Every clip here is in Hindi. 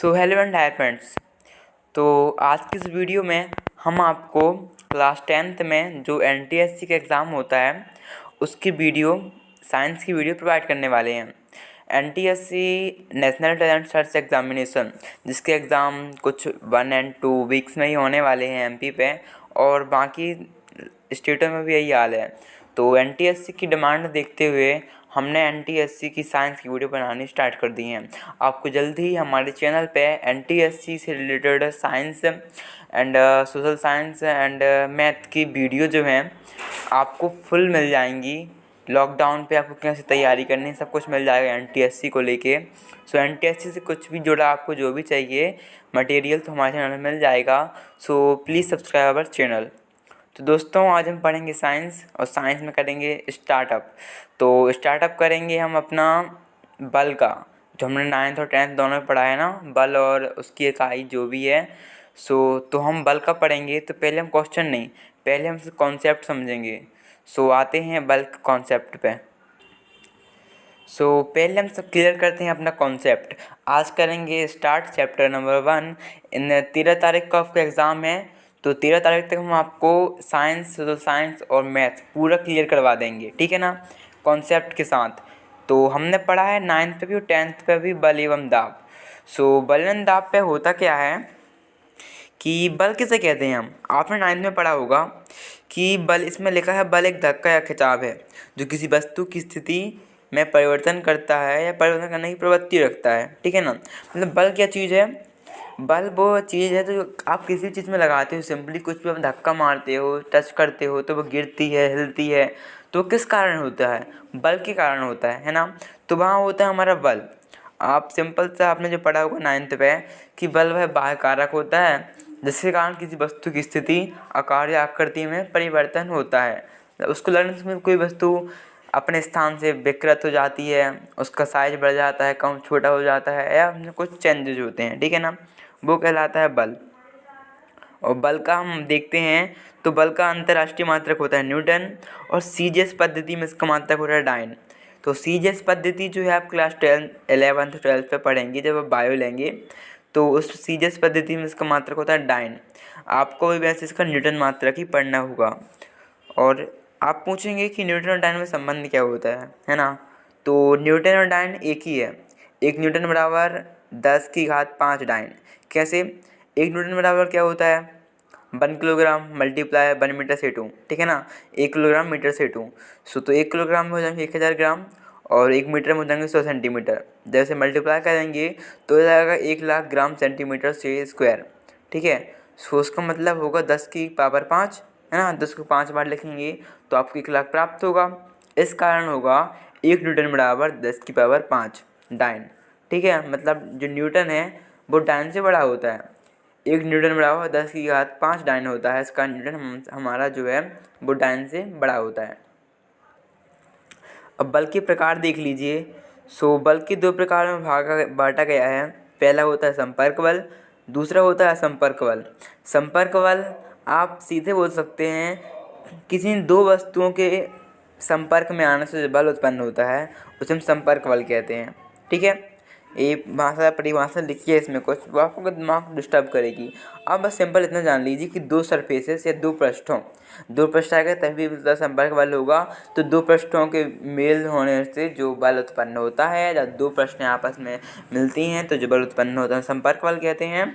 So hello and hi friends. तो आज की इस वीडियो में हम आपको क्लास 10th में जो NTSC का एग्ज़ाम होता है उसकी वीडियो साइंस की वीडियो प्रोवाइड करने वाले हैं। NTSC national talent search examination जिसके एग्ज़ाम कुछ 1 और 2 वीक्स में ही होने वाले हैं MP पे, और बाकी स्टेटों में भी यही हाल है। तो NTSC की डिमांड देखते हुए हमने NTSC की साइंस की वीडियो बनानी स्टार्ट कर दी हैं। आपको जल्दी ही हमारे चैनल पे NTSC से related science and social science and math की वीडियो जो हैं आपको फुल मिल जाएंगी। लॉकडाउन पे आपको कैसे तैयारी करनी है सब कुछ मिल जाएगा NTSC को लेके। सो NTSC से कुछ भी जुड़ा आपको जो भी चाहिए मटेरियल तो हमारे चैनल में मिल जाएगा। So please subscribe our channel. तो दोस्तों आज हम पढ़ेंगे साइंस, और साइंस में करेंगे स्टार्टअप। तो स्टार्टअप करेंगे हम अपना बल का, जो हमने 9th और 10th दोनों में पढ़ा है ना, बल और उसकी इकाई जो भी है। तो हम बल का पढ़ेंगे। तो पहले हम क्वेश्चन नहीं, पहले हम कॉन्सेप्ट समझेंगे। आते हैं बल कॉन्सेप्ट पे। पहले हम सब क्लियर करते हैं अपना कॉन्सेप्ट। आज करेंगे स्टार्ट चैप्टर नंबर 1। इन 13 तारीख का आपका एग्ज़ाम है, तो 13 तारीख तक हम आपको साइंस, सोशल साइंस और मैथ पूरा क्लियर करवा देंगे, ठीक है ना, कॉन्सेप्ट के साथ। तो हमने पढ़ा है 9th पे भी और 10th पे भी बल एवं दाब। बल एवं दाब पे होता क्या है कि बल किसे कहते हैं हम, आपने 9th में पढ़ा होगा कि बल, इसमें लिखा है बल एक धक्का या खिंचाव है जो किसी वस्तु की स्थिति में परिवर्तन करता है या परिवर्तन करने की प्रवृत्ति रखता है, ठीक है ना। मतलब बल क्या चीज़ है, बल वो चीज़ है जो आप किसी चीज़ में लगाते हो, सिंपली कुछ भी आप धक्का मारते हो, टच करते हो तो वो गिरती है, हिलती है। तो किस कारण होता है, बल के कारण होता है ना। तो वहाँ होता है हमारा बल। आप सिंपल सा आपने जो पढ़ा होगा 9th पे कि बल वह बाह्य कारक होता है जिसके कारण किसी वस्तु की स्थिति, आकार या आकृति में परिवर्तन होता है। उसको लगने से कोई वस्तु अपने स्थान से विकृत हो जाती है, उसका साइज बढ़ जाता है, कम छोटा हो जाता है, या उसमें कुछ चेंजेज होते हैं, ठीक है ना, वो कहलाता है बल। और बल का हम देखते हैं तो बल का अंतर्राष्ट्रीय मात्रक होता है न्यूटन, और CGS पद्धति में इसका मात्रक होता है डाइन। तो CGS पद्धति जो है आप क्लास 11th 12th पे पढ़ेंगे जब आप बायो लेंगे, तो उस CGS पद्धति में इसका मात्रक होता है डाइन। आपको भी वैसे इसका न्यूटन मात्रक ही पढ़ना होगा। और आप पूछेंगे कि न्यूटन और डाइन में संबंध क्या होता है ना। तो न्यूटन और डाइन एक ही है। 1 न्यूटन बराबर 10⁵ डाइन। कैसे, 1 न्यूटन बराबर क्या होता है, 1 किलोग्राम मल्टीप्लाई 1 मीटर से 2, ठीक है ना, 1 किलोग्राम मीटर से 2। तो 1 किलोग्राम में हो जाएंगे 1000 ग्राम, और 1 मीटर में हो जाएंगे 100 सेंटीमीटर। जैसे मल्टीप्लाई करेंगे तो हो जाएगा 1,00,000 ग्राम सेंटीमीटर से स्क्वायर, ठीक है। उसका मतलब होगा 10⁵ है ना, 10 को 5 बार लिखेंगे तो आपको 1,00,000 प्राप्त होगा। इस कारण होगा 1 न्यूटन बराबर 10⁵ डाइन, ठीक है। मतलब जो न्यूटन है वो डाइन से बड़ा होता है। 1 न्यूटन बराबर 10⁵ डाइन होता है, इसका न्यूटन हमारा जो है वो डाइन से बड़ा होता है। अब बल के प्रकार देख लीजिए। बल के 2 प्रकारों में बांटा गया है। पहला होता है संपर्क बल, दूसरा होता है असंपर्क बल। संपर्क बल आप सीधे बोल सकते हैं किसी 2 वस्तुओं के संपर्क में आने से जो बल उत्पन्न होता है उसे हम संपर्क बल कहते हैं, ठीक है। ये परिभाषा लिखिए, इसमें कुछ वो आपको दिमाग डिस्टर्ब करेगी। आप बस सिंपल इतना जान लीजिए कि 2 सरफेसेस या 2 पृष्ठों, 2 पृष्ठ आएगा तभी मतलब संपर्क बल होगा। तो 2 पृष्ठों के मेल होने से जो बल उत्पन्न होता है, जब 2 पृष्ठें आपस में मिलती हैं तो जो बल उत्पन्न होता है संपर्क बल कहते हैं।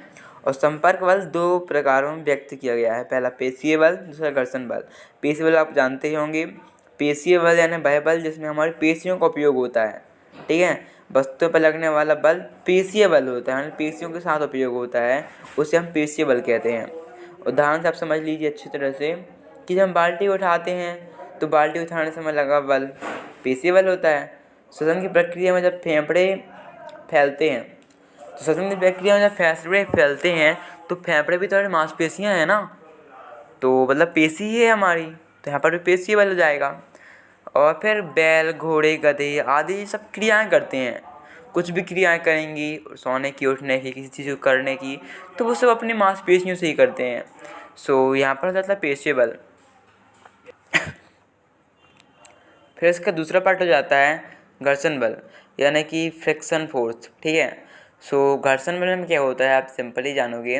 और संपर्क बल 2 प्रकारों में व्यक्त किया गया है। पहला पेशीय बल, दूसरा घर्षण बल। पेशीय बल आप जानते ही होंगे, पेशीय बल यानी वह बल जिसमें हमारी पेशियों का उपयोग होता है, ठीक है। वस्तु पर लगने वाला बल पेशीय बल होता है, पेशियों के साथ उपयोग होता है, उसे हम पेशीय बल कहते हैं। उदाहरण से आप समझ लीजिए अच्छी तरह से कि जब हम बाल्टी उठाते हैं तो बाल्टी उठाने समय लगा बल पेशीय बल होता है। श्वसन की प्रक्रिया में जब फेफड़े फैलते हैं, तो श्वसन की प्रक्रिया में जब फेफड़े फैलते हैं तो फेफड़े भी तो मांसपेशियाँ हैं ना, तो मतलब पेशी ही है हमारी, तो यहाँ पर भी पेशीय बल हो जाएगा। और फिर बैल, घोड़े, गधे आदि सब क्रियाएं करते हैं, कुछ भी क्रियाएं करेंगी, सोने की, उठने की, किसी चीज़ को करने की, तो वो सब अपनी मांसपेशियों से ही करते हैं। यहाँ पर हो जाता है पेशीय बल। फिर इसका दूसरा पार्ट हो जाता है घर्षण बल, यानी कि फ्रिक्शन फोर्स, ठीक है। सो घर्षण बल में क्या होता है आप सिंपली जानोगे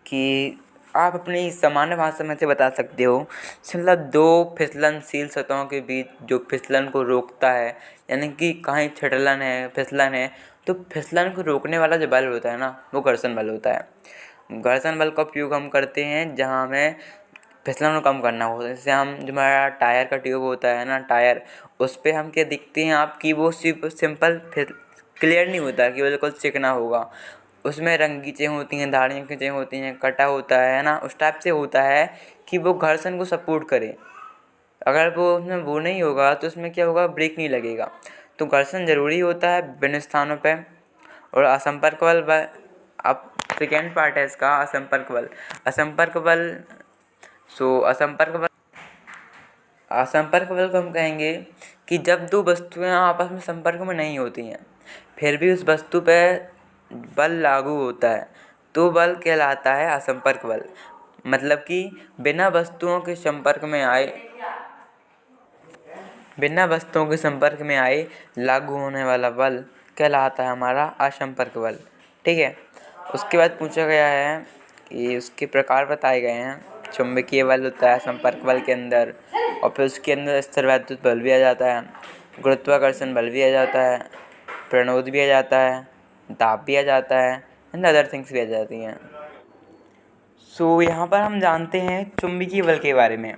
कि आप अपनी सामान्य भाषा में से बता सकते हो, मतलब दो फिसलनशील सतहों के बीच जो फिसलन को रोकता है, यानी कि कहीं फिसलन है तो फिसलन को रोकने वाला जो बल होता है ना, वो घर्षण बल होता है। घर्षण बल का उपयोग हम करते हैं जहाँ हमें फिसलन को कम करना हो। जैसे हम जो हमारा टायर का ट्यूब होता है ना, टायर, उस पर हम क्या दिखते हैं आप कि वो सिंपल क्लियर नहीं होता कि बिल्कुल चिकना होगा, उसमें रंगीचें होती हैं, धारियाँ खींचे होती हैं, कटा होता है ना, उस टाइप से होता है कि वो घर्षण को सपोर्ट करे। अगर वो उसमें वो नहीं होगा तो उसमें क्या होगा, ब्रेक नहीं लगेगा। तो घर्षण ज़रूरी होता है विभिन्न स्थानों पे। और असंपर्क बल अब सेकेंड पार्ट है इसका, असंपर्क बल। असंपर्क बल असंपर्क बल को हम कहेंगे कि जब दो वस्तुएं आपस में संपर्क में नहीं होती हैं फिर भी उस वस्तु पे बल लागू होता है, तो बल कहलाता है असंपर्क बल। मतलब कि बिना वस्तुओं के संपर्क में आए लागू होने वाला बल कहलाता है हमारा असंपर्क बल। ठीक है। उसके बाद पूछा गया है कि उसके प्रकार बताए गए हैं। चुंबकीय बल होता है संपर्क बल के अंदर, और फिर उसके अंदर स्थिरवैद्युत बल भी आ जाता है, गुरुत्वाकर्षण बल भी आ जाता है, प्रणोद भी आ जाता है, दाब भी आ जाता है, एंड अदर थिंग्स भी आ जाती हैं। सो यहाँ पर हम जानते हैं चुंबकीय बल के बारे में।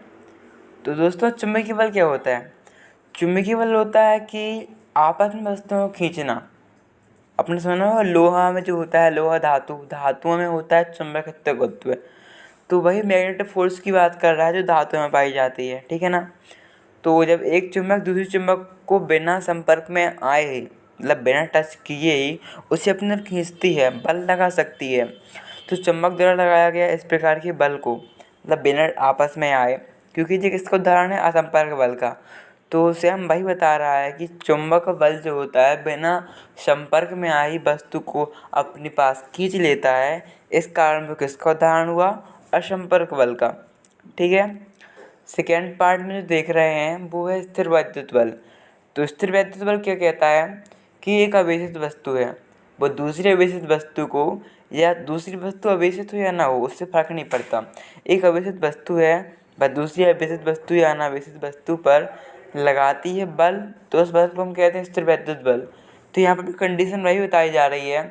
तो दोस्तों चुंबकीय बल क्या होता है? चुंबकीय बल होता है कि आपस में वस्तुओं को खींचना। आपने सुना होगा लोहा में जो होता है, लोहा धातुओं में होता है चुंबकत्व गुरुत्व, तो वही मैग्नेटिक फोर्स की बात कर रहा है जो धातुओं में पाई जाती है। ठीक है ना। तो जब एक चुंबक दूसरी चुंबक को बिना संपर्क में आए ही, मतलब बिना टच किए ही उसे अपने अंदर खींचती है, बल लगा सकती है। तो चुंबक द्वारा लगाया गया इस प्रकार के बल को, मतलब बिना आपस में आए, क्योंकि ये किसका उदाहरण है, असंपर्क बल का। तो उसे हम वही बता रहा है कि चुंबक बल जो होता है बिना संपर्क में आई वस्तु को अपने पास खींच लेता है, इस कारण वो किसका उदाहरण हुआ, असंपर्क बल का। ठीक है। सेकेंड पार्ट में जो देख रहे हैं वो है स्थिर वैद्युत बल। तो स्थिर वैद्युत बल क्या कहता है कि एक अवेशित वस्तु है, वो दूसरी अवेशित वस्तु को, या दूसरी वस्तु अवेशित हो या ना हो उससे फर्क नहीं पड़ता, एक अवेशित वस्तु है वह दूसरी अवेशित वस्तु या अनावेशित वस्तु पर लगाती है बल, तो उस बल को हम कहते हैं स्थिर वैद्युत बल। तो यहाँ पर कंडीशन वही बताई जा रही है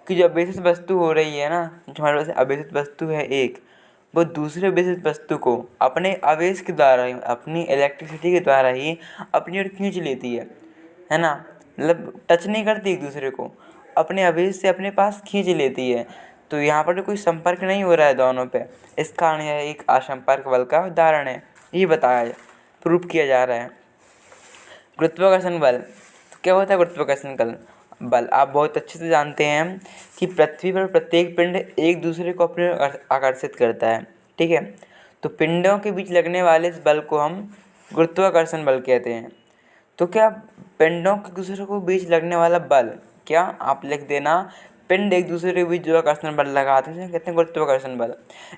कि जो अवेशित वस्तु हो रही है ना, जो हमारे पास अवेशित वस्तु है एक, वो दूसरे अवेशित वस्तु को अपने आवेश के द्वारा ही, अपनी इलेक्ट्रिसिटी के द्वारा ही अपनी ओर खींच लेती है ना। मतलब टच नहीं करती एक दूसरे को, अपने आवेश से अपने पास खींच लेती है। तो यहाँ पर कोई संपर्क नहीं हो रहा है दोनों पे, इस कारण यह एक असंपर्क बल का उदाहरण है। ये बताया, प्रूव किया जा रहा है। गुरुत्वाकर्षण बल, तो क्या होता है गुरुत्वाकर्षण बल? आप बहुत अच्छे से जानते हैं कि पृथ्वी पर प्रत्येक पिंड एक दूसरे को अपने ओर आकर्षित करता है। ठीक है। तो पिंडों के बीच लगने वाले इस बल को हम गुरुत्वाकर्षण बल कहते हैं। तो क्या पिंडों के दूसरे को बीच लगने वाला बल, क्या आप लिख देना, पिंड एक दूसरे के बीच जो आकर्षण बल लगाते हैं कहते हैं गुरुत्वाकर्षण बल।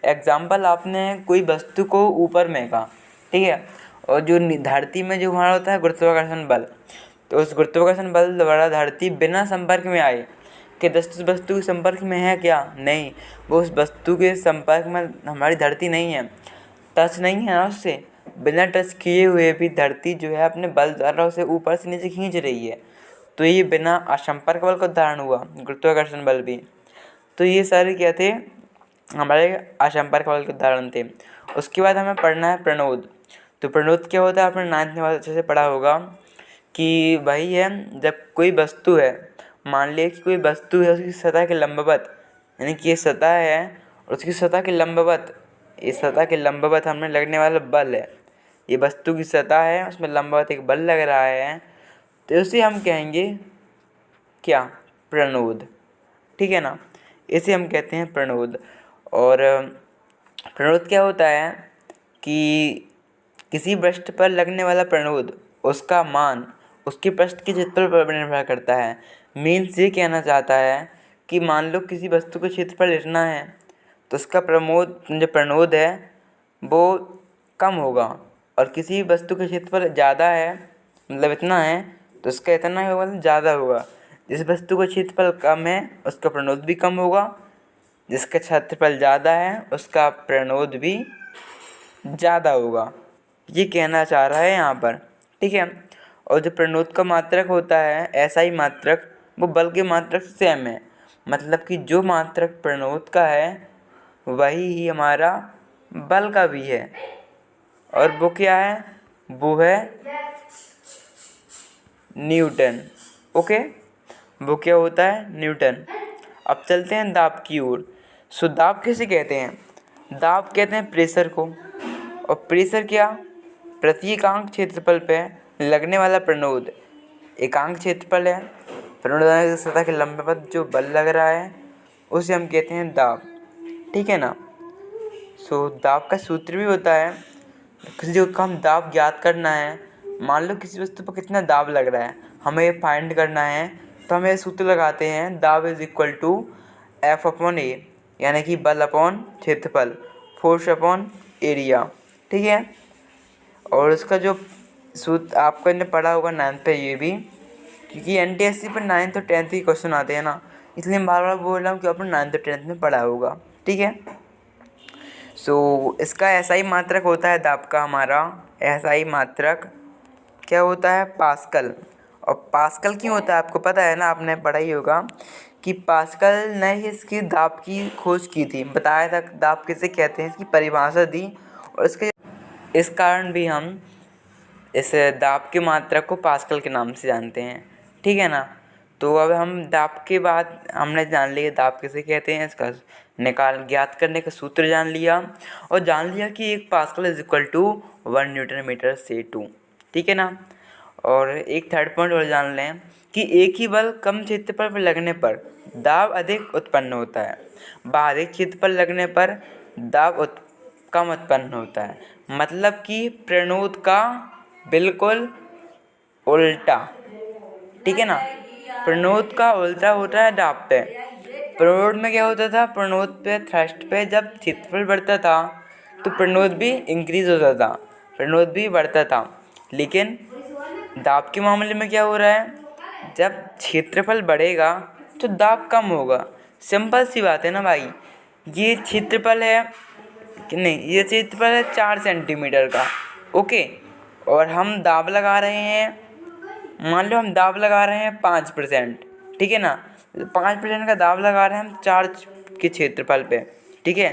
एग्जाम्पल, आपने कोई वस्तु को ऊपर फेंका, ठीक है, और जो धरती में जो हमारा होता है गुरुत्वाकर्षण बल, तो उस गुरुत्वाकर्षण बल द्वारा धरती बिना संपर्क में आए, कि वस्तु के संपर्क में है क्या, नहीं, वो उस वस्तु के संपर्क में हमारी धरती नहीं है, टच नहीं है ना उससे, बिना टच किए हुए भी धरती जो है अपने बल द्वारा उसे ऊपर से नीचे खींच रही है। तो ये बिना असंपर्क बल का उदाहरण हुआ गुरुत्वाकर्षण बल भी। तो ये सारे क्या थे, हमारे असंपर्क बल के उदाहरण थे। उसके बाद हमें पढ़ना है प्रणोद। तो प्रणोद क्या होता है, आपने 9th में बहुत अच्छे से पढ़ा होगा कि वही है जब कोई वस्तु है, मान लिया कि कोई वस्तु है, उसकी सतह के लंबवत, यानी कि ये सतह है और उसकी सतह के लंबवत, इस सतह के लंबवत हमें लगने वाला बल है, ये वस्तु की सतह है उसमें लंबवत एक बल लग रहा है, तो उसे हम कहेंगे क्या, प्रणोद। ठीक है ना, इसे हम कहते हैं प्रणोद। और प्रणोद क्या होता है कि किसी पृष्ठ पर लगने वाला प्रणोद, उसका मान उसके पृष्ठ के क्षेत्रफल पर निर्भर करता है। मीन्स ये कहना चाहता है कि मान लो किसी वस्तु को क्षेत्रफल लिखना है तो उसका जो प्रणोद है वो कम होगा, और किसी वस्तु का क्षेत्रफल ज़्यादा है, मतलब इतना है, तो उसका इतना ही होगा, मतलब ज़्यादा होगा। जिस वस्तु का क्षेत्रफल कम है उसका प्रणोद भी कम होगा, जिसका क्षेत्रफल ज़्यादा है उसका प्रणोद भी ज़्यादा होगा, ये कहना चाह रहा है यहाँ पर। ठीक है। और जो प्रणोद का मात्रक होता है SI मात्रक, वो बल के मात्रक से सेम है। मतलब कि जो मात्रक प्रणोद का है वही ही हमारा बल का भी है। और वो क्या है? वो है न्यूटन। ओके, वो क्या होता है? न्यूटन। अब चलते हैं दाब की ओर। सो दाब किसे कहते हैं? दाब कहते हैं प्रेशर को। और प्रेशर क्या? प्रति एकांक क्षेत्रफल पे लगने वाला प्रणोद। एकांक क्षेत्रफल है, प्रणोद सतह के लंबे पर जो बल लग रहा है उसे हम कहते हैं दाब। ठीक है ना। सो दाब का सूत्र भी होता है, किसी को हम दाब ज्ञात करना है, मान लो किसी वस्तु पर कितना दाब लग रहा है हमें ये फाइंड करना है, तो हमें सूत्र लगाते हैं दाब is equal to F upon A, यानी कि बल अपॉन क्षेत्रफल, फोर्स अपॉन एरिया। ठीक है। और उसका जो सूत्र आपको ने पढ़ा होगा 9th पे, ये भी, क्योंकि NTSC पर 9th और 10th के क्वेश्चन आते हैं ना, इसलिए मैं बार बार बोल रहा हूँ कि आपने 9th और 10th में पढ़ा होगा। ठीक है। सो इसका SI मात्रक होता है दाब का, हमारा SI मात्रक क्या होता है? पास्कल। और पास्कल क्यों होता है आपको पता है ना, आपने पढ़ा ही होगा कि पास्कल ने ही इसकी दाब की खोज की थी, बताया था दाब किसे कहते हैं, इसकी परिभाषा दी। और इस कारण भी हम इस दाब के मात्रक को पास्कल के नाम से जानते हैं। ठीक है ना। तो अब हम दाब के बाद हमने जान लिया दाब किसे कहते हैं, इसका ज्ञात करने का सूत्र जान लिया, और जान लिया कि 1 pascal is equal to 1 newton metre से 2। ठीक है ना। और एक थर्ड पॉइंट और जान लें कि एक ही बल कम क्षेत्रफल पर लगने पर दाब अधिक उत्पन्न होता है, अधिक क्षेत्रफल लगने पर दाब कम उत्पन्न होता है। मतलब कि प्रणोद का बिल्कुल उल्टा। ठीक है ना। प्रणोद का उल्टा होता है दाब पे। प्रणोद में क्या होता था? प्रणोद पे थ्रस्ट पे जब क्षेत्रफल बढ़ता था तो प्रणोद भी इंक्रीज होता था, प्रणोद भी बढ़ता था। लेकिन दाब के मामले में क्या हो रहा है? जब क्षेत्रफल बढ़ेगा तो दाब कम होगा। सिंपल सी बात है ना भाई। ये क्षेत्रफल है कि नहीं, ये क्षेत्रफल है 4 सेंटीमीटर का। ओके। और हम दाब लगा रहे हैं, मान लो हम दाब लगा रहे हैं 5%। ठीक है ना। 5% का दाब लगा रहे हैं हम 4 के क्षेत्रफल पे। ठीक है।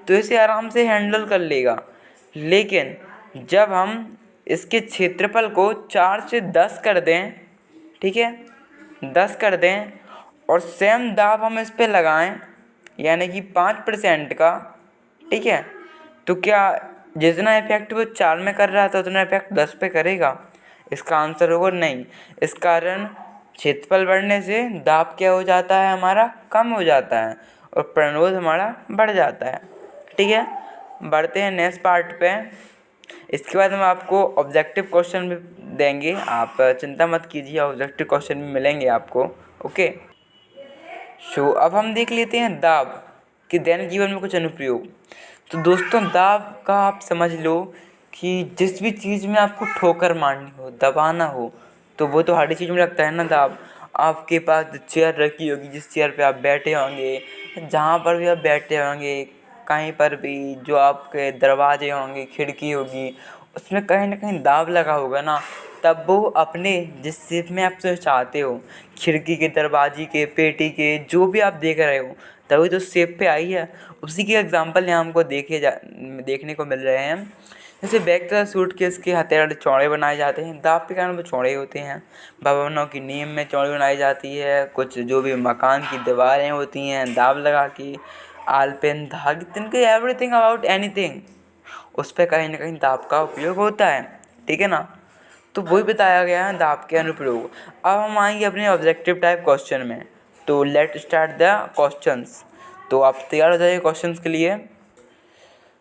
तो इसे आराम से हैंडल कर लेगा। लेकिन जब हम इसके क्षेत्रफल को 4 से 10 कर दें, ठीक है, 10 कर दें, और सेम दाब हम इस पे लगाएं, यानी कि 5% का, ठीक है, तो क्या जितना इफेक्ट वो 4 में कर रहा था उतना इफेक्ट 10 पे करेगा? इसका आंसर होगा नहीं। इस कारण क्षेत्रफल बढ़ने से दाब क्या हो जाता है? हमारा कम हो जाता है और प्रणोद हमारा बढ़ जाता है। ठीक है। बढ़ते हैं नेक्स्ट पार्ट पे। इसके बाद हम आपको ऑब्जेक्टिव क्वेश्चन भी देंगे, आप चिंता मत कीजिए, ऑब्जेक्टिव क्वेश्चन भी मिलेंगे आपको। ओके। सो अब हम देख लेते हैं दाब कि दैनिक जीवन में कुछ अनुप्रयोग। तो दोस्तों दाब का आप समझ लो कि जिस भी चीज़ में आपको ठोकर मारनी हो, दबाना हो, तो वो तो हर चीज़ में लगता है ना दाब। आपके पास जो चेयर रखी होगी, जिस चेयर पे आप बैठे होंगे, जहाँ पर भी आप बैठे होंगे, कहीं पर भी जो आपके दरवाजे होंगे, खिड़की होगी, उसमें कहीं ना कहीं दाब लगा होगा ना, तब वो अपने जिस शेप में आप चाहते हो, खिड़की के, दरवाजे के, पेटी के, जो भी आप देख रहे हो, तभी तो शेप पे आई है। उसी के एग्जांपल यहाँ हमको देखने को मिल रहे हैं। जैसे बैग का सूटकेस के हथियार चौड़े बनाए जाते हैं, दाब के कारण वो चौड़े होते हैं। भवनों की नींव में चौड़ी बनाई जाती है, कुछ जो भी मकान की दीवारें होती हैं दाब लगा के, आलपेन धागे, तिनके एवरीथिंग अबाउट एनीथिंग, उस पर कहीं ना कहीं दाब का उपयोग होता है। ठीक है ना। तो वही बताया गया है दाब के अनुप्रयोग। अब हम आएंगे अपने ऑब्जेक्टिव टाइप क्वेश्चन में। तो लेट स्टार्ट द क्वेश्चंस। तो आप तैयार हो जाइए क्वेश्चंस के लिए।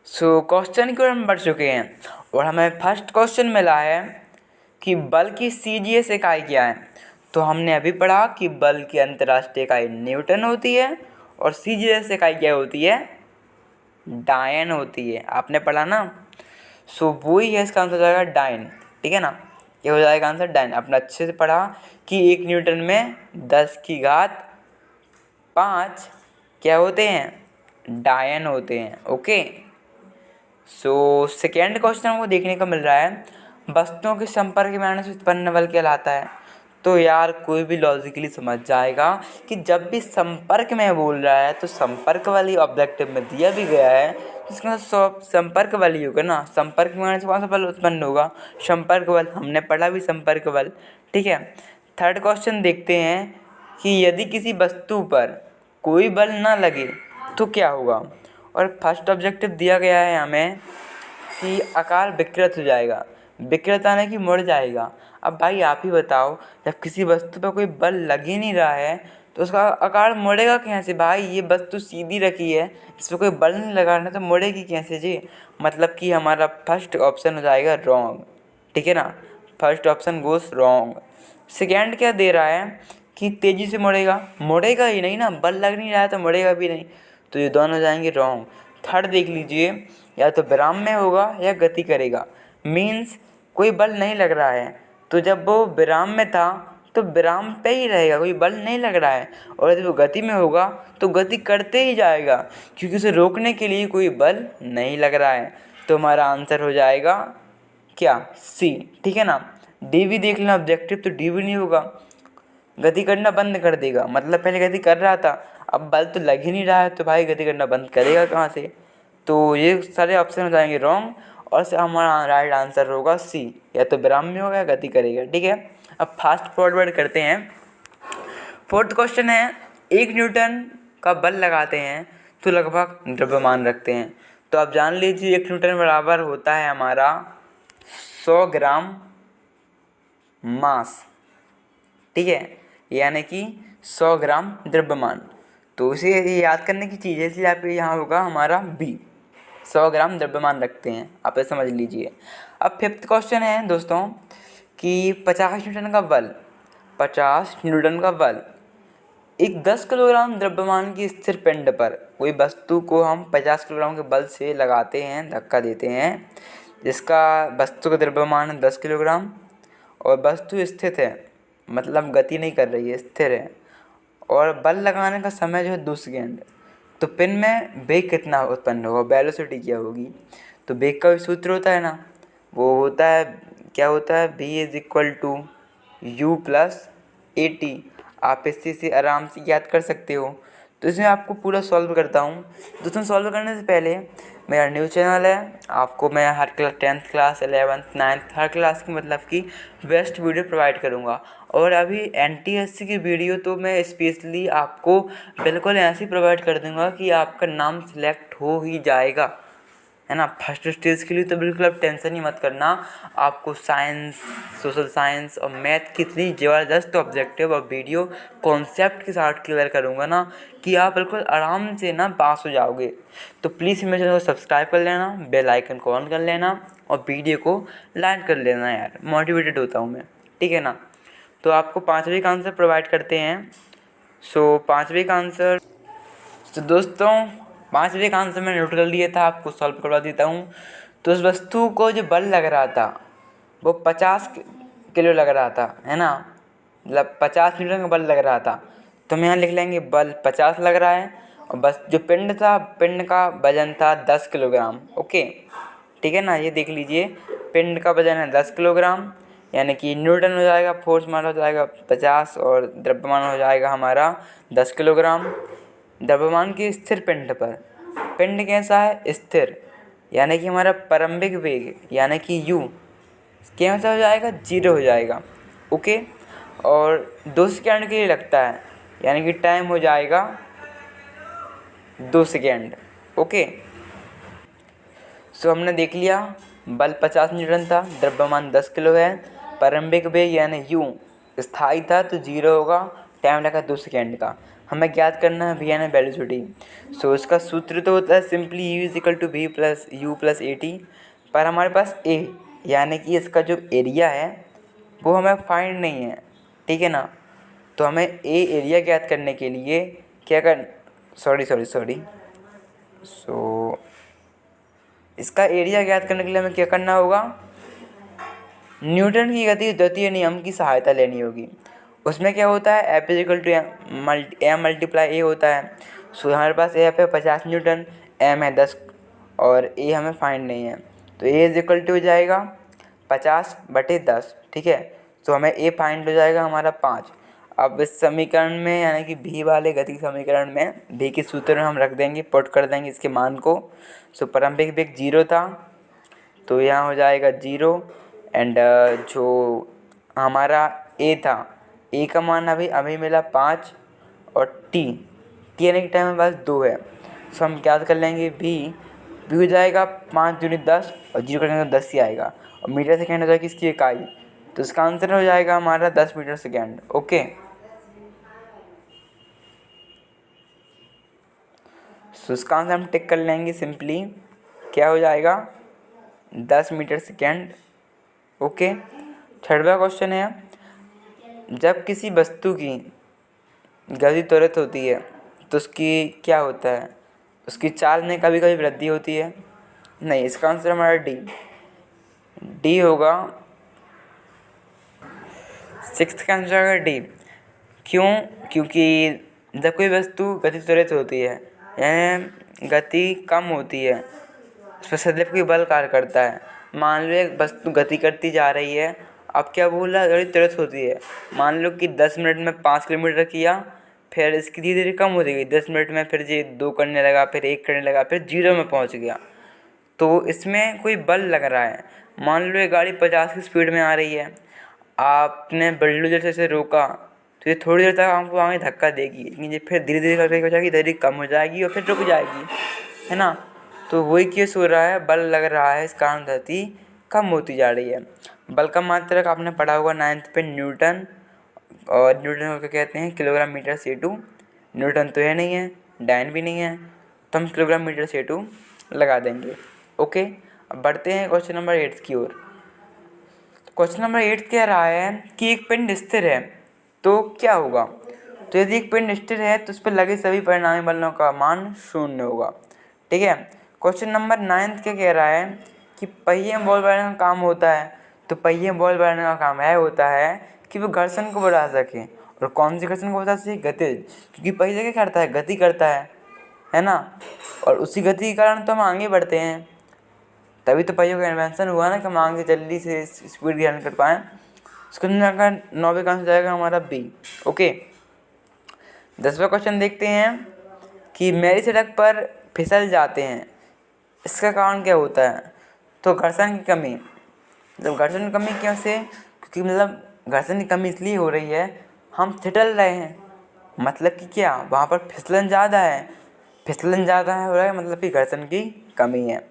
सो क्वेश्चन की ओर हम बढ़ चुके हैं और हमें फर्स्ट क्वेश्चन मिला है कि बल की CGS इकाई क्या है। तो हमने अभी पढ़ा कि बल की अंतर्राष्ट्रीय इकाई न्यूटन होती है और CGS इकाई क्या होती है? डायन होती है। आपने पढ़ा ना। सो वही है, इसका आंसर हो जाएगा डायन। ठीक है ना। क्या हो जाएगा आंसर? डायन। अपना अच्छे से पढ़ा कि 1 न्यूटन में 10⁵5 क्या होते हैं? डायन होते हैं। ओके, सो सेकेंड क्वेश्चन हमको देखने को मिल रहा है, वस्तुओं के संपर्क में आने से उत्पन्न बल कहलाता है। तो यार कोई भी लॉजिकली समझ जाएगा कि जब भी संपर्क में बोल रहा है तो संपर्क वाली ऑब्जेक्टिव में दिया भी गया है तो इसका संपर्क बल ही होगा ना। संपर्क में आने से कौन सा बल उत्पन्न होगा? संपर्क बल। हमने पढ़ा भी संपर्क बल। ठीक है, थर्ड क्वेश्चन देखते हैं कि यदि किसी वस्तु पर कोई बल ना लगे तो क्या होगा। और फर्स्ट ऑब्जेक्टिव दिया गया है हमें कि आकार विकृत हो जाएगा। विकृत आने की मुड़ जाएगा। अब भाई आप ही बताओ, जब किसी वस्तु पर कोई बल लग ही नहीं रहा है तो उसका आकार मुड़ेगा कैसे? भाई ये वस्तु सीधी रखी है, इस पर कोई बल नहीं लगा रहा तो मुड़ेगी कैसे जी? मतलब कि हमारा फर्स्ट ऑप्शन हो जाएगा रॉन्ग। ठीक है ना, फर्स्ट ऑप्शन गोस रॉन्ग। सेकेंड क्या दे रहा है कि तेज़ी से मुड़ेगा। मुड़ेगा ही नहीं ना, बल लग नहीं रहा है तो मुड़ेगा भी नहीं, तो ये दोनों जाएंगे रॉन्ग। थर्ड देख लीजिए, या तो विराम में होगा या गति करेगा। मीन्स कोई बल नहीं लग रहा है तो जब वो विराम में था तो विराम पे ही रहेगा, कोई बल नहीं लग रहा है। और यदि वो गति में होगा तो गति करते ही जाएगा क्योंकि उसे रोकने के लिए कोई बल नहीं लग रहा है। तो हमारा आंसर हो जाएगा क्या? सी। ठीक है ना, डी भी देख लेना ऑब्जेक्टिव, तो डी भी नहीं होगा, गति करना बंद कर देगा। मतलब पहले गति कर रहा था, अब बल तो लग ही नहीं रहा है तो भाई गति करना बंद करेगा कहाँ से? तो ये सारे ऑप्शन हो जाएंगे रॉन्ग और हमारा राइट आंसर होगा सी, या तो विराम में होगा या गति करेगा। ठीक है, अब फास्ट फॉरवर्ड करते हैं। फोर्थ क्वेश्चन है, 1 न्यूटन का बल लगाते हैं तो लगभग द्रव्यमान रखते हैं। तो आप जान लीजिए 1 न्यूटन बराबर होता है हमारा 100 ग्राम मास। ठीक है, यानी कि 100 ग्राम द्रव्यमान। तो उसे याद करने की चीज़ है, इसलिए आप यहाँ होगा हमारा बी, 100 ग्राम द्रव्यमान रखते हैं, आप ये समझ लीजिए। अब फिफ्थ क्वेश्चन है दोस्तों कि 50 न्यूटन का बल, 50 न्यूटन का बल एक 10 किलोग्राम द्रव्यमान की स्थिर पिंड पर, कोई वस्तु को हम 50 किलोग्राम के बल से लगाते हैं, धक्का देते हैं, जिसका वस्तु का द्रव्यमान है 10 किलोग्राम और वस्तु स्थित है, मतलब गति नहीं कर रही है, स्थिर है, और बल लगाने का समय जो है 2 सेकेंड। तो पिन में वेग कितना उत्पन्न होगा, वेलोसिटी क्या होगी? तो वेग का भी सूत्र होता है ना, वो होता है, क्या होता है, v = u + at। आप इससे से आराम से याद कर सकते हो। तो इसमें आपको पूरा सॉल्व करता हूँ। दोस्तों सॉल्व करने से पहले मेरा न्यू चैनल है, आपको मैं हर class 10th class 11th 9th हर क्लास की मतलब कि बेस्ट वीडियो प्रोवाइड करूँगा। और अभी NTSC की वीडियो तो मैं स्पेशली आपको बिल्कुल ऐसे प्रोवाइड कर दूँगा कि आपका नाम सिलेक्ट हो ही जाएगा, है ना। फर्स्ट स्टेज के लिए तो बिल्कुल आप टेंशन ही मत करना। आपको साइंस, सोशल साइंस और मैथ की इतनी ज़बरदस्त ऑब्जेक्टिव और वीडियो कॉन्सेप्ट के साथ क्लियर करूँगा ना कि आप बिल्कुल आराम से ना पास हो जाओगे। तो प्लीज़ मेरे चैनल को सब्सक्राइब कर लेना, बेल आइकन को ऑन कर लेना और वीडियो को लाइक कर लेना यार, मोटिवेटेड होता हूँ मैं। ठीक है ना। तो आपको 5वीं का आंसर प्रोवाइड करते हैं। सो 5वीं का आंसर, तो दोस्तों 5वीं का आंसर मैंने नोट कर लिया था, आपको सॉल्व करवा देता हूँ। तो उस वस्तु को जो बल लग रहा था वो 50 किलो लग रहा था, है ना, मतलब 50 न्यूटन का बल लग रहा था। तो हम यहाँ लिख लेंगे बल 50 लग रहा है और बस जो पिंड था, पिंड का वजन था 10 किलोग्राम। ओके, ठीक है ना, ये देख लीजिए पिंड का वजन है 10 किलोग्राम, यानी कि न्यूटन हो जाएगा, फोर्स मास हो जाएगा 50 और द्रव्यमान हो जाएगा हमारा 10 किलोग्राम। द्रव्यमान की स्थिर पिंड पर, पिंड कैसा है, स्थिर, यानी कि हमारा प्रारंभिक वेग यानी कि u कैसा हो जाएगा, 0 हो जाएगा। ओके, और 2 सेकेंड के लिए लगता है, यानी कि टाइम हो जाएगा 2 सेकेंड। ओके, सो हमने देख लिया बल 50 न्यूटन था, द्रव्यमान 10 किलो है, प्रारंभिक वेग यानी u स्थायी था तो 0 होगा, टाइम लगा 2 सेकेंड का। हमें ज्ञात करना है v यानी वेलोसिटी। सो इसका सूत्र तो होता है simply u = v + u + at, पर हमारे पास a यानी कि इसका जो एरिया है वो हमें फाइंड नहीं है। ठीक है ना, तो हमें a एरिया ज्ञात करने के लिए क्या कर, सो इसका एरिया ज्ञात करने के लिए हमें क्या करना होगा, न्यूटन की गति द्वितीय नियम की सहायता लेनी होगी। उसमें क्या होता है, F is equal to M multiply A होता है। सो हमारे पास F है 50 न्यूटन, M है 10 और ए हमें फाइंड नहीं है, तो ए इज इक्वल टू हो जाएगा 50/10, ठीक है। तो हमें ए फाइंड हो जाएगा हमारा 5। अब इस समीकरण में यानी कि भी वाले गति समीकरण में भी के सूत्र में हम रख देंगे, पुट कर देंगे इसके मान को। सो प्रारंभिक वेग 0 था, तो यहाँ हो जाएगा 0 एंड जो हमारा ए था, ए का मान अभी मिला 5 और टी आने के टाइम में बस 2 है। सो हम क्या कर लेंगे, भी हो जाएगा 5 दूनी 10 और 0 करेंगे तो 10 ही आएगा, और मीटर सेकेंड हो जाएगी इसकी इकाई, तो इसका आंसर हो जाएगा हमारा 10 मीटर सेकेंड। ओके, सो इसका आंसर हम टिक कर लेंगे सिंपली, क्या हो जाएगा 10 मीटर सेकेंड। ओके, छठवां क्वेश्चन है, जब किसी वस्तु की गति त्वरित होती है तो उसकी क्या होता है, उसकी चाल में कभी कभी वृद्धि होती है। नहीं, इसका आंसर हमारा डी होगा, 6th का आंसर होगा डी। क्यों? क्योंकि जब कोई वस्तु गति त्वरित होती है यानी गति कम होती है, उस पर सदैव कोई बल कार्य करता है। मान लो एक वस्तु गति करती जा रही है, अब क्या बोल रहा है, गति त्वरित होती है। मान लो कि 10 मिनट में 5 किलोमीटर किया, फिर इसकी धीरे धीरे कम होती गई, 10 मिनट में फिर ये 2 करने लगा, फिर 1 करने लगा, फिर 0 में पहुंच गया, तो इसमें कोई बल लग रहा है। मान लो ये गाड़ी 50 की स्पीड में आ रही है, आपने बुलडोजर से रोका, तो ये थोड़ी देर तक आपको आगे धक्का देगी, लेकिन ये फिर धीरे धीरे करके हो जाएगी, धीरे कम हो जाएगी और फिर रुक जाएगी, है ना। तो वही केस हो रहा है, बल लग रहा है, इस कारण गति कम होती जा रही है। बल का मात्रक आपने पढ़ा होगा 9th पे, न्यूटन, और न्यूटन को कहते हैं किलोग्राम मीटर C/2। न्यूटन तो है नहीं है, डायन भी नहीं है, तो हम किलोग्राम मीटर C/2 लगा देंगे। ओके, अब बढ़ते हैं क्वेश्चन नंबर 8 की ओर। क्वेश्चन नंबर 8 कह रहा है कि एक पिंड स्थिर है तो क्या होगा। तो यदि एक पिंड स्थिर है तो उस पर लगे सभी परिणामी बलों का मान 0 होगा, ठीक है। क्वेश्चन नंबर 9 क्या कह रहा है कि पहिए में बॉल बढ़ाने का काम होता है, तो पहिए में बॉल बढ़ाने का काम यह होता है कि वो घर्षण को बढ़ा सके। और कौन सी घर्षण को बढ़ा सके, गतिज, क्योंकि पहिया क्या करता है, गति करता है ना, और उसी गति के कारण तो हम आगे बढ़ते हैं, तभी तो पहियों का इन्वेंशन हुआ ना कि हम आगे जल्दी से स्पीड ग्रहण कर पाएँ। उसका 9वें का आंसर जाएगा हमारा बी। ओके, 10वां क्वेश्चन देखते हैं कि मेरी सड़क पर फिसल जाते हैं, इसका कारण क्या होता है। तो घर्षण की कमी, मतलब घर्षण की कमी क्यों से, क्योंकि मतलब घर्षण की कमी इसलिए हो रही है, हम थिटल रहे हैं, मतलब कि क्या, वहाँ पर फिसलन ज़्यादा है, हो रहा है, मतलब कि घर्षण की कमी है।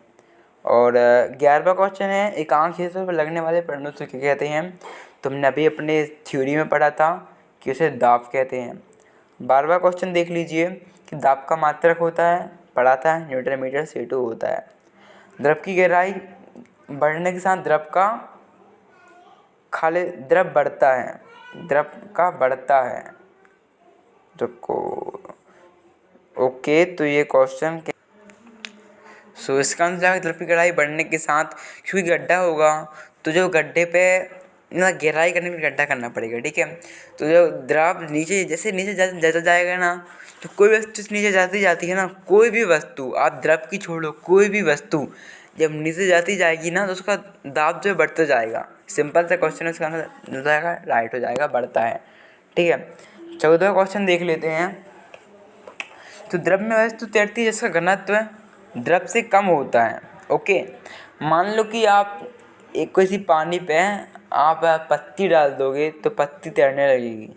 और 11वां क्वेश्चन है, एकांक क्षेत्र पर लगने वाले प्रनुत्व क्या कहते हैं। तुमने अभी अपने थ्योरी में पढ़ा था कि उसे दाब कहते हैं। 12वां क्वेश्चन देख लीजिए कि दाब का मात्रक होता है, पढ़ाता है न्यूटन मीटर C/2 होता है। द्रव की गहराई बढ़ने के साथ द्रव बढ़ता है, द्रव का बढ़ता है। ओके, तो ये क्वेश्चन सो इसका आंसर द्रव की गहराई बढ़ने के साथ, क्योंकि गड्ढा होगा तो जो गड्ढे पे ना गहराई करने में गड्ढा करना पड़ेगा, ठीक है। तो जो द्रव नीचे जाता जाएगा ना, तो कोई वस्तु नीचे जाती है ना, कोई भी वस्तु, आप द्रव की छोड़ो, कोई भी वस्तु जब नीचे जाती जाएगी ना, तो उसका दाब जो बढ़ता जाएगा। सिंपल सा क्वेश्चन है, इसका आंसर हो जाएगा राइट हो जाएगा, बढ़ता है, ठीक है। 14वां क्वेश्चन देख लेते हैं। तो द्रव में वस्तु तैरती है जिसका घनत्व द्रव से कम होता है। ओके, मान लो कि आप एक किसी पानी पे आप पत्ती डाल दोगे तो पत्ती तैरने लगेगी।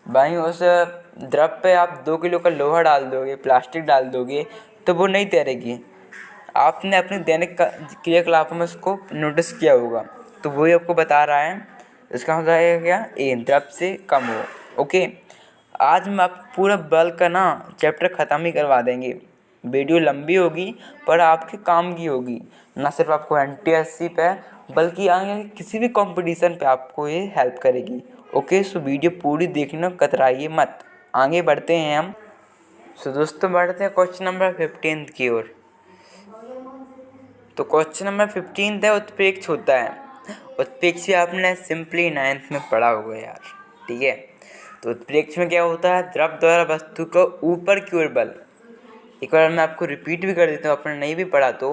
वहीं उस द्रव पे आप 2 किलो का लोहा डाल दोगे, प्लास्टिक डाल दोगे, तो वो नहीं तैरेगी। आपने अपने दैनिक क्रियाकलापों में उसको नोटिस किया होगा, तो वही आपको बता रहा है। इसका हो जाएगा क्या, ए, द्रव से कम हो। ओके, आज हम आप पूरा बल का ना चैप्टर ख़त्म ही करवा देंगे। वीडियो लंबी होगी पर आपके काम की होगी, ना सिर्फ आपको NTSC पे बल्कि आगे किसी भी कंपटीशन पे आपको ये हेल्प करेगी। ओके, सो वीडियो पूरी देखना, कतराइए मत। आगे बढ़ते हैं हम। सो दोस्तों, बढ़ते हैं क्वेश्चन नंबर 15 की ओर। तो क्वेश्चन नंबर 15 है, उत्प्रेक्ष होता है। उत्प्रेक्षी आपने सिंपली 9th में पढ़ा होगा यार, ठीक है। तो उत्प्रेक्षी में क्या होता है, द्रव द्वारा वस्तु को ऊपर की ओर बल। एक बार मैं आपको रिपीट भी कर देता हूँ, आपने नहीं भी पढ़ा तो।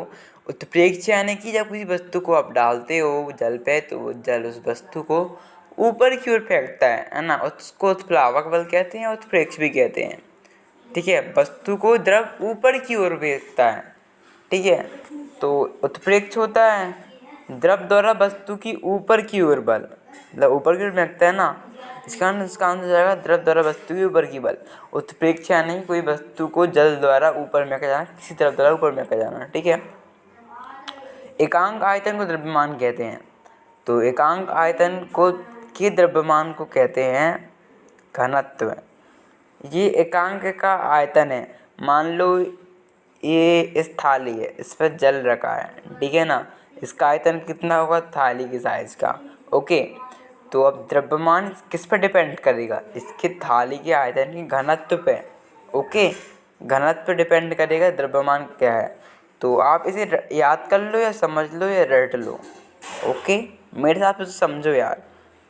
उत्प्रेक्षी यानी कि जब किसी वस्तु को आप डालते हो जल पे, तो वो जल उस वस्तु को ऊपर की ओर फेंकता है ना, उसको उत्प्लावक बल कहते हैं, उत्प्रेक्ष भी कहते हैं, ठीक है। वस्तु को द्रव ऊपर की ओर फेंकता है, ठीक है। तो उत्प्रेक्ष होता है द्रव द्वारा वस्तु की ऊपर की ओर बल, मतलब ऊपर की ओर फेंकता है ना, इसका आंसर हो जाएगा द्रव द्वारा वस्तु की ऊपर की बल। उत्प्रेक्ष यानी कोई वस्तु को जल द्वारा ऊपर फेंका जाना, किसी तरफ द्वारा ऊपर फेंका जाना, ठीक है। एकांक आयतन को द्रव्यमान कहते हैं। तो एकांक आयतन को के द्रव्यमान को कहते हैं घनत्व। ये एकांक का आयतन है। मान लो ये इस थाली है, इस पर जल रखा है, ठीक है ना, इसका आयतन कितना होगा थाली की साइज का, ओके। तो अब द्रव्यमान किस पर डिपेंड करेगा, इसके थाली के आयतन की घनत्व पे, ओके। घनत्व पे डिपेंड करेगा द्रव्यमान क्या है। तो आप इसे याद कर लो या समझ लो या रट लो, ओके। मेरे हिसाब से समझो यार,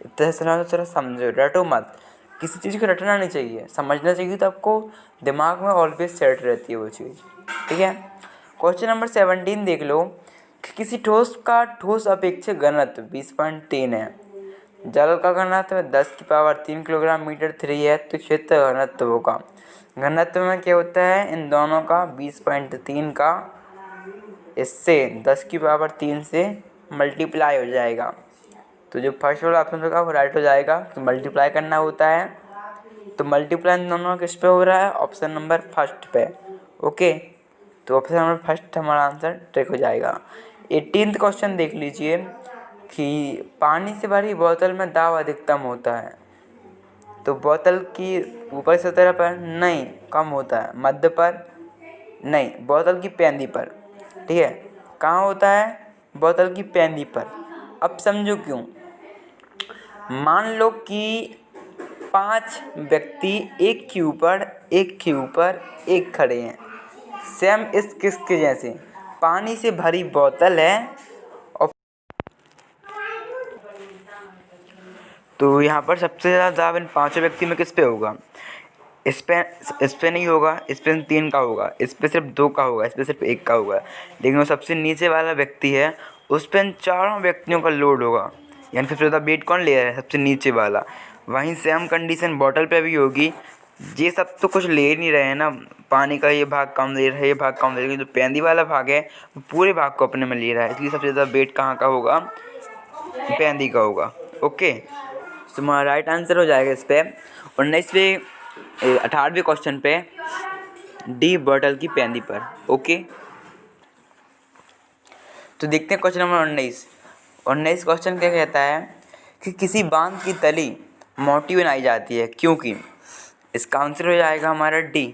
इतना थोड़ा समझो, रटो मत। किसी चीज़ को रटना नहीं चाहिए, समझना चाहिए, तो आपको दिमाग में ऑलवेज सेट रहती है वो चीज़, ठीक है। क्वेश्चन नंबर 17 देख लो कि किसी ठोस का ठोस अपेक्षित घनत्व 20.3 है, जल का घनत्व 10⁻³ किलोग्राम मीटर 3 है, तो क्षेत्र घनत्व होगा। घनत्व में क्या होता है, इन दोनों का 20.3 का इससे 10⁻³ से मल्टीप्लाई हो जाएगा। तो जो फर्स्ट वाला ऑप्शन होगा वो राइट हो जाएगा, तो मल्टीप्लाई करना होता है। तो मल्टीप्लाई दोनों किस पे हो रहा है, ऑप्शन नंबर फर्स्ट पे, ओके। तो ऑप्शन नंबर फर्स्ट हमारा आंसर ट्रिक हो जाएगा। 18th क्वेश्चन देख लीजिए कि पानी से भरी बोतल में दाब अधिकतम होता है। तो बोतल की ऊपर सतह पर नहीं, कम होता है, मध्य पर नहीं, बोतल की पेंदी पर, ठीक है। कहाँ होता है, बोतल की पेंदी पर। अब समझो क्यों। मान लो कि 5 व्यक्ति एक के ऊपर एक खड़े हैं, सेम इस किसके जैसे, पानी से भरी बोतल है और तो यहाँ पर सबसे ज़्यादा दाब इन 5 व्यक्ति में किस पे होगा, इस पे नहीं होगा, इस पे 3 का होगा, इस पे सिर्फ 2 का होगा, इस पे सिर्फ 1 का होगा। लेकिन वो सबसे नीचे वाला व्यक्ति है, उस पर इन 4 व्यक्तियों का लोड होगा, यानी सबसे ज़्यादा वेट कौन ले रहा है, सबसे नीचे वाला। वहीं सेम कंडीशन बॉटल पे भी होगी। ये सब तो कुछ ले नहीं रहे हैं ना, पानी का ये भाग कम ले रहा है, ये भाग कम ले रहा है, जो पेंदी वाला भाग है वो पूरे भाग को अपने में ले रहा है, इसलिए सबसे ज़्यादा वेट कहाँ का होगा, पेंदी का होगा, ओके। तो हमारा राइट आंसर हो जाएगा इस पर। और नेक्स्ट पे 18वें क्वेश्चन पे डी बोतल की पेंदी पर, ओके। तो देखते हैं क्वेश्चन नंबर 19 क्वेश्चन क्या कहता है कि किसी बांध की तली मोटी बनाई जाती है क्योंकि, इसका आंसर हो जाएगा हमारा डी।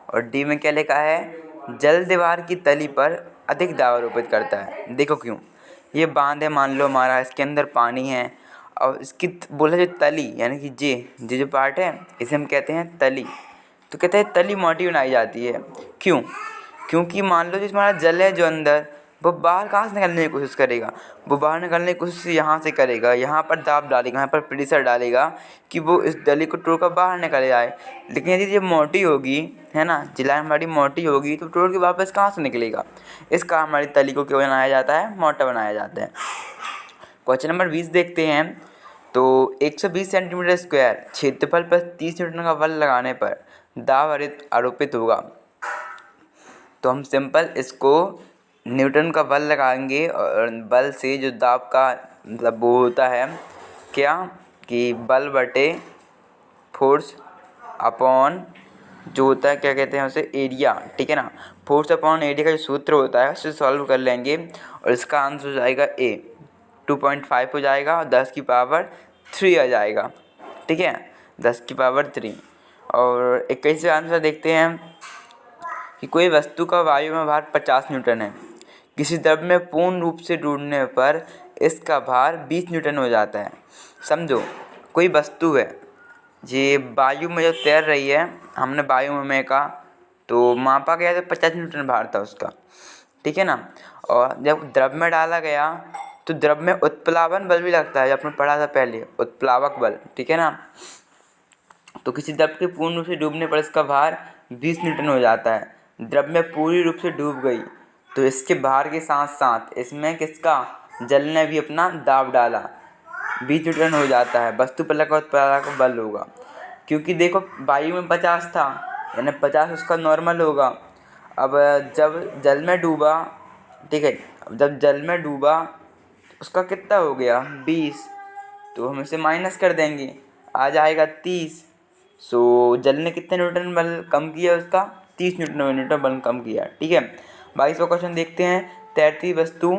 और डी में क्या लिखा है, जल दीवार की तली पर अधिक दाब आरोपित करता है। देखो क्यों, ये बांध है, मान लो हमारा, इसके अंदर पानी है और इसकी बोला जो तली यानी कि जे जो पार्ट है इसे हम कहते हैं तली। तो कहते हैं तली मोटी बनाई जाती है क्यों, क्योंकि मान लो जो हमारा जल है जो अंदर, वो बाहर कहाँ से निकलने की कोशिश करेगा, वो बाहर निकलने की कोशिश यहाँ से करेगा, यहाँ पर दाब डालेगा, यहाँ पर प्रेशर डालेगा कि वो इस दली को तोड़कर बाहर निकल जाए। लेकिन यदि ये मोटी होगी, है ना, जिला हमारी मोटी होगी तो तोड़ के वापस कहाँ से निकलेगा। इसका हमारी तली को क्यों बनाया जाता है, मोटा बनाया जाता है। क्वेश्चन नंबर 20 देखते हैं। तो 120 सेंटीमीटर स्क्वायर क्षेत्रफल पर 30 न्यूटन का बल लगाने पर दाब आरोपित होगा। तो हम सिंपल इसको न्यूटन का बल लगाएंगे और बल से जो दाब का मतलब वो होता है क्या कि बल बटे फोर्स अपॉन जो होता है क्या कहते हैं उसे, एरिया, ठीक है ना। फोर्स अपॉन एरिया का जो सूत्र होता है उसे सॉल्व कर लेंगे और इसका आंसर हो जाएगा ए 2.5 हो जाएगा और 10⁻³ आ जाएगा, ठीक है, 10⁻³। और 21वां आंसर देखते हैं कि कोई वस्तु का वायु में भार 50 न्यूटन है, किसी द्रव में पूर्ण रूप से डूबने पर इसका भार 20 न्यूटन हो जाता है। समझो कोई वस्तु है, ये वायु में जो तैर रही है, हमने वायु में का तो मापा गया तो 50 न्यूटन भार था उसका, ठीक है ना। और जब द्रव में डाला गया तो द्रव में उत्प्लावन बल भी लगता है, आपने पढ़ा था पहले, उत्प्लावक बल, ठीक है ना। तो किसी द्रव के पूर्ण रूप से डूबने पर इसका भार 20 न्यूटन हो जाता है। द्रव में पूरी रूप से डूब गई तो इसके भार के साथ साथ इसमें किसका, जल ने भी अपना दाब डाला, 20 न्यूटन हो जाता है। वस्तु पर लगा उत्प्लावक बल होगा, क्योंकि देखो वायु में 50 था, यानी 50 उसका नॉर्मल होगा। अब जब जल में डूबा, ठीक है, अब जब जल में डूबा उसका कितना हो गया 20, तो हम इसे माइनस कर देंगे, आ जाएगा 30। सो जल ने कितने न्यूटन बल कम किया, उसका 30 न्यूटन बल कम किया, ठीक है। 22वां क्वेश्चन देखते हैं। तैरती वस्तु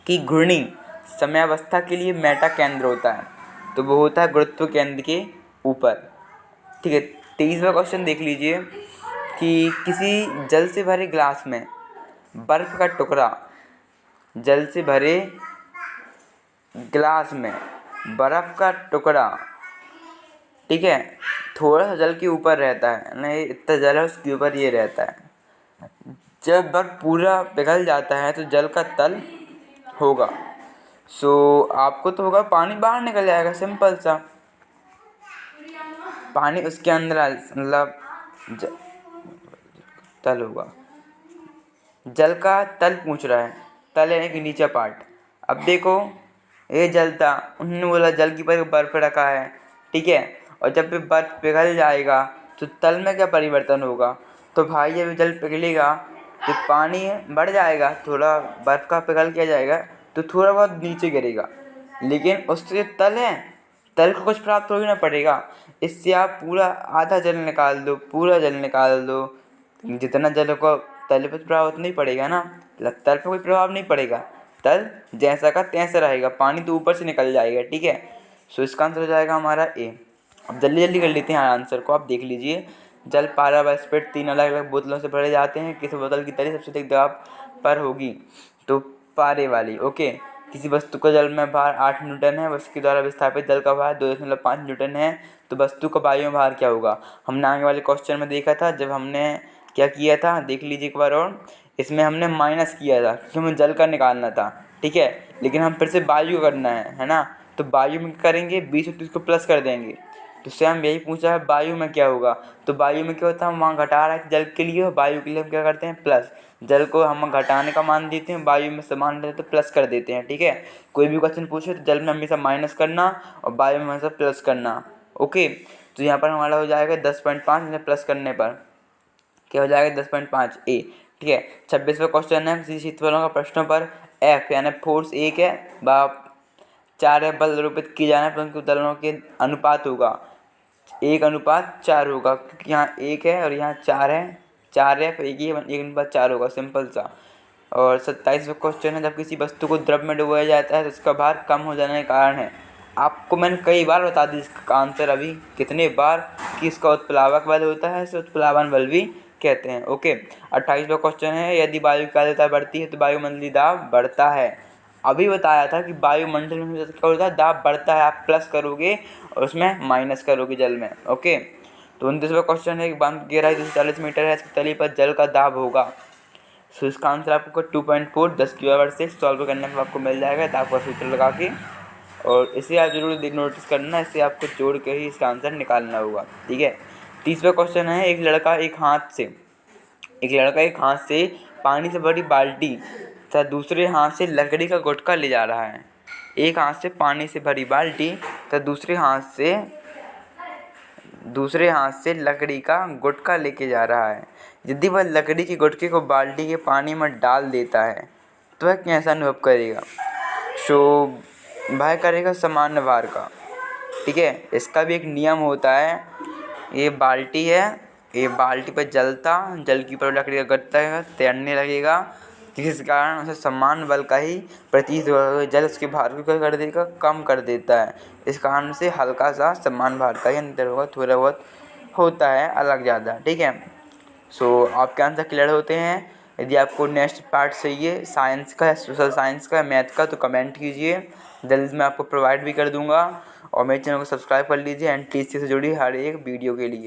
की घूर्णी समयावस्था के लिए मेटा केंद्र होता है, तो वो होता है गुरुत्व केंद्र के ऊपर, ठीक है। 23वां क्वेश्चन देख लीजिए कि किसी जल से भरे ग्लास में बर्फ का टुकड़ा, जल से भरे ग्लास में बर्फ का टुकड़ा, ठीक है, थोड़ा सा जल के ऊपर रहता है, नहीं इतना जल है उसके ऊपर ये रहता है। जब बर्फ पूरा पिघल जाता है तो जल का तल होगा, सो आपको तो होगा पानी बाहर निकल जाएगा, सिंपल सा, पानी उसके अंदर मतलब तल होगा। जल का तल पूछ रहा है, तल यानी कि नीचा पार्ट। अब देखो ये जल था, उन्होंने बोला जल की पर बर्फ रखा है, ठीक है, और जब भी बर्फ पिघल जाएगा तो तल में क्या परिवर्तन होगा, तो भाई जब जल पिघलेगा तो पानी बढ़ जाएगा, थोड़ा बर्फ का पिघल किया जाएगा तो थोड़ा बहुत नीचे गिरेगा, लेकिन उससे जो तल है, तल को कुछ प्राप्त हो ही ना पड़ेगा। इससे आप पूरा आधा जल निकाल दो, पूरा जल निकाल दो, जितना जल को तल पर प्रभाव नहीं पड़ेगा ना, तल पर कोई प्रभाव नहीं पड़ेगा, तल जैसा का तैसा रहेगा, पानी तो ऊपर से निकल जाएगा, ठीक है। सो इसका आंसर हो जाएगा हमारा ए। अब जल्दी जल्दी कर लेते हैं आंसर को, आप देख लीजिए। जल पारा व स्प्रिट 3 अलग अलग बोतलों से भरे जाते हैं, किस बोतल की तली सबसे अधिक दबाव पर होगी, तो पारे वाली, ओके। किसी वस्तु का जल में भार 8 न्यूटन है, उसके द्वारा विस्थापित जल का भार 2.5 न्यूटन है, तो वस्तु का वायु में भार क्या होगा। हमने आगे वाले क्वेश्चन में देखा था, जब हमने क्या किया था, देख लीजिए एक बार और, इसमें हमने माइनस किया था क्योंकि हमें जल का निकालना था, ठीक है, लेकिन हम फिर से वायु करना है ना, तो वायु में करेंगे 20 और 30 को प्लस कर देंगे, तो सेम यही पूछा है वायु में क्या होगा। तो वायु में क्या होता है, हम वहाँ घटा रहे हैं जल के लिए, वायु के लिए हम क्या करते हैं प्लस, जल को हम घटाने का मान देते हैं, वायु में समान रहते तो प्लस कर देते हैं, ठीक है। कोई भी क्वेश्चन पूछे तो जल में हमेशा माइनस करना और वायु में हमेशा प्लस करना, ओके। तो यहाँ पर हमारा हो जाएगा 10.5 प्लस करने पर क्या हो जाएगा 10.5 ए, ठीक है। 26वां क्वेश्चन है, किसी क्षेत्रफलों का प्रश्नों पर एफ यानी फोर्स 1 है व 4 एफ बल आरोपित किए जाने पर उनके दलों के अनुपात होगा 1:4 होगा, क्योंकि यहाँ 1 है और यहाँ 4 है, 4 एफ 1:4 होगा, सिंपल सा। और 27वां क्वेश्चन है, जब किसी वस्तु को द्रव में डुबाया जाता है तो उसका भार कम हो जाने का कारण है। आपको मैंने कई बार बता दी इसका आंसर, अभी कितने बार, कि इसका उत्प्लावक बल होता है, इसे उत्प्लावन बल भी कहते हैं, ओके। 28वां क्वेश्चन है, यदि वायु की आर्द्रता बढ़ती है तो वायुमंडलीय दाब बढ़ता है। अभी बताया था कि वायुमंडल में क्या होता है, दाब बढ़ता है, आप प्लस करोगे और उसमें माइनस करोगे जल में, ओके। तो 29वां क्वेश्चन है कि बांध की गहराई 240 मीटर है, इसकी तली पर जल का दाब होगा। सो इसका आंसर आपको 2.4 10 की पावर 6 सॉल्व करने में आपको मिल जाएगा, दाब का सूत्र लगा के, और इसे आप जरूर नोटिस करना, इससे आपको जोड़ के ही इसका आंसर निकालना होगा, ठीक है। 30वां क्वेश्चन है, एक लड़का एक हाथ से पानी से भरी बाल्टी तथा दूसरे हाथ से लकड़ी का गुटका ले जा रहा है। एक हाथ से पानी से भरी बाल्टी तथा दूसरे हाथ से लकड़ी का गुटका लेके जा रहा है। यदि वह लकड़ी के गुटके को बाल्टी के पानी में डाल देता है तो वह कैसा अनुभव करेगा। सो वह करेगा सामान्य भार का, ठीक है। इसका भी एक नियम होता है, ये बाल्टी है, ये बाल्टी पर जल की ऊपर लकड़ी का गत्ता है, तैरने लगेगा, जिस कारण उसे समान बल का ही प्रतीत होगा, जल उसके भार को क्या कर देगा, कम कर देता है, इस कारण से हल्का सा समान भार का ही अंतर होगा, थोड़ा बहुत होता है अलग ज़्यादा, ठीक है। सो आपके आंसर क्लियर होते हैं। यदि आपको नेक्स्ट पार्ट चाहिए साइंस का, सोशल साइंस का, मैथ का, तो कमेंट कीजिए, जल्द मैं आपको प्रोवाइड भी कर दूंगा। और मेरे चैनल को सब्सक्राइब कर लीजिए एंड टीसी से जुड़ी हर एक वीडियो के लिए।